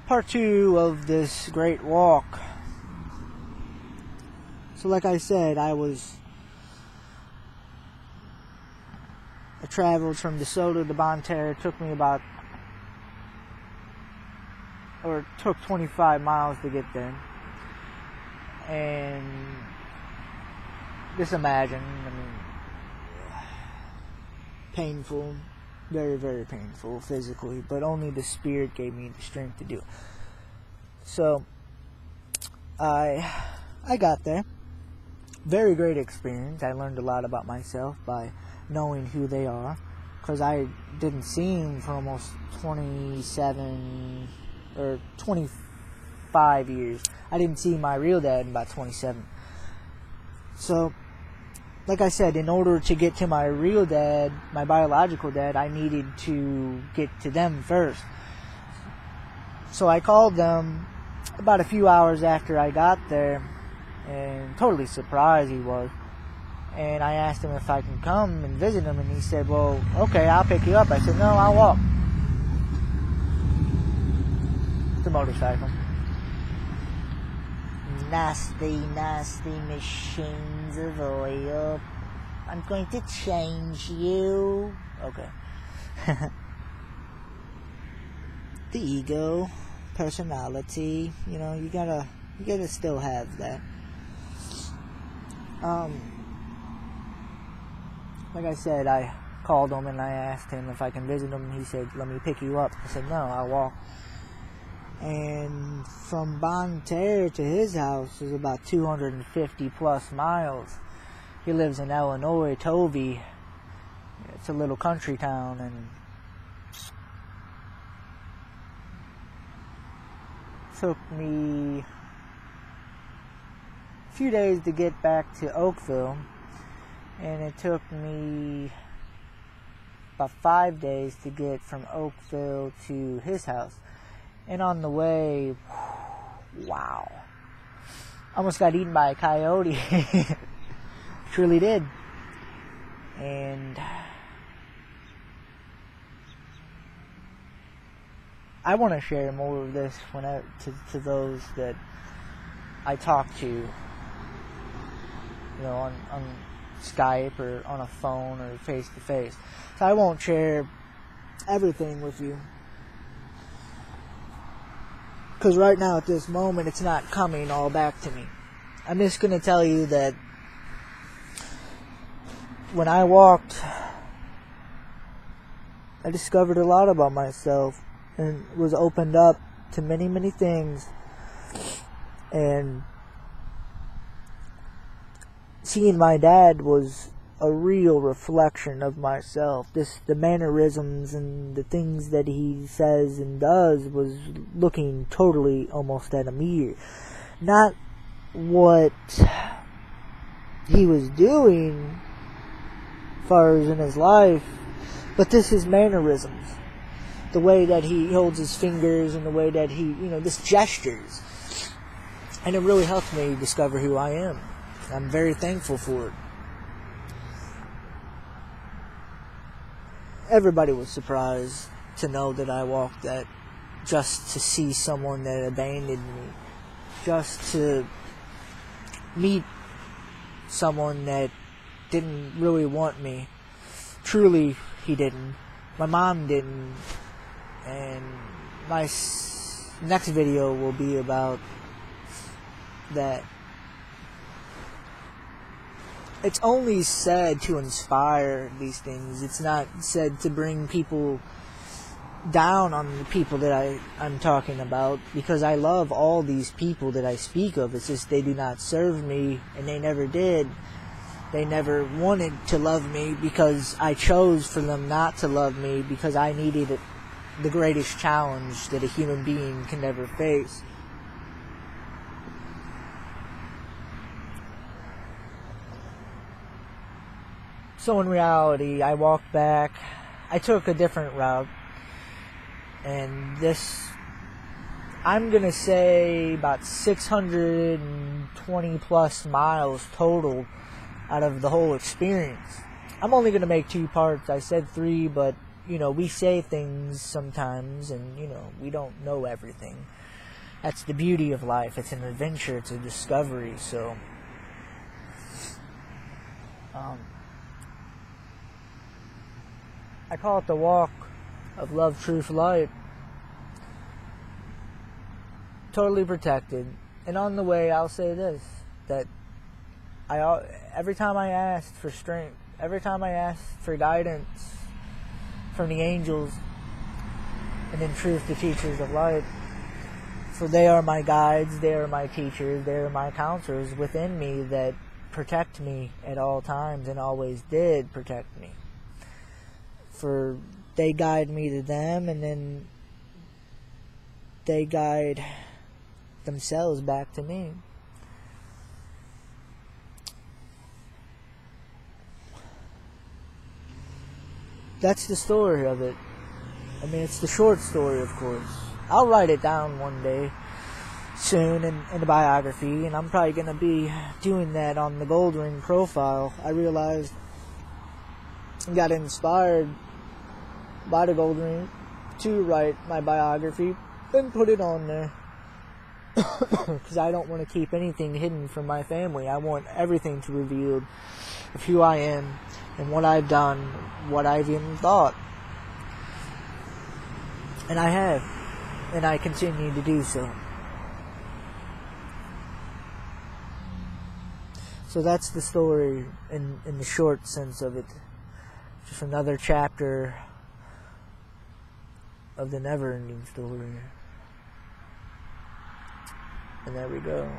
part 2 of this great walk. So like I said, I traveled from DeSoto to Bonne Terre. It took me took 25 miles to get there. And just imagine, painful, very, very painful physically, but only the Spirit gave me the strength to do it. So, I got there. Very great experience. I learned a lot about myself by knowing who they are, because I didn't see him for almost 27 or 25 years. I didn't see my real dad in about 27. So, like I said, in order to get to my real dad, my biological dad, I needed to get to them first. So I called them about a few hours after I got there, and totally surprised he was. And I asked him if I can come and visit him, and he said, well, okay, I'll pick you up. I said, no, I'll walk. The motorcycle. Nasty, nasty machines of oil. I'm going to change you. Okay. The ego, personality, you gotta still have that. Like I said, I called him and I asked him if I can visit him. He said, let me pick you up. I said, no, I'll walk. And from Bonne Terre to his house is about 250 plus miles. He lives in Illinois, Tovey. It's a little country town, and took me a few days to get back to Oakville, and it took me about 5 days to get from Oakville to his house. And on the way, wow, almost got eaten by a coyote. Truly did. And I want to share more of this to those that I talk to, on Skype or on a phone or face to face. So I won't share everything with you, because right now at this moment it's not coming all back to me. I'm just going to tell you that when I walked, I discovered a lot about myself and was opened up to many, many things. And seeing my dad was a real reflection of myself. The mannerisms and the things that he says and does was looking totally almost at a mirror. Not what he was doing as far as in his life, but this is mannerisms. The way that he holds his fingers and the way that he, just gestures. And it really helped me discover who I am. I'm very thankful for it. Everybody was surprised to know that I walked that, just to see someone that abandoned me, just to meet someone that didn't really want me. Truly, he didn't. My mom didn't. And my next video will be about that. It's only said to inspire these things. It's not said to bring people down on the people that I'm talking about, because I love all these people that I speak of. It's just they do not serve me, and they never did. They never wanted to love me, because I chose for them not to love me, because I needed the greatest challenge that a human being can ever face. So in reality, I walked back. I took a different route. And this, I'm going to say about 620 plus miles total out of the whole experience. I'm only going to make 2 parts. I said 3, but we say things sometimes, and we don't know everything. That's the beauty of life. It's an adventure. It's a discovery. So, I call it the walk of love, truth, light. Totally protected. And on the way, I'll say this, that every time I asked for strength, every time I asked for guidance from the angels, and in truth, the teachers of light, for they are my guides, they are my teachers, they are my counselors within me that protect me at all times and always did protect me. For they guide me to them, and then they guide themselves back to me. That's the story of it. I mean, it's the short story, of course. I'll write it down one day soon in a biography, and I'm probably going to be doing that on the Gold Ring profile. I realized I got inspired by the Gold Ring to write my biography and put it on there. Because I don't want to keep anything hidden from my family. I want everything to reveal of who I am and what I've done, what I've even thought. And I have. And I continue to do so. So that's the story in the short sense of it. Just another chapter of the never-ending story. And there we go.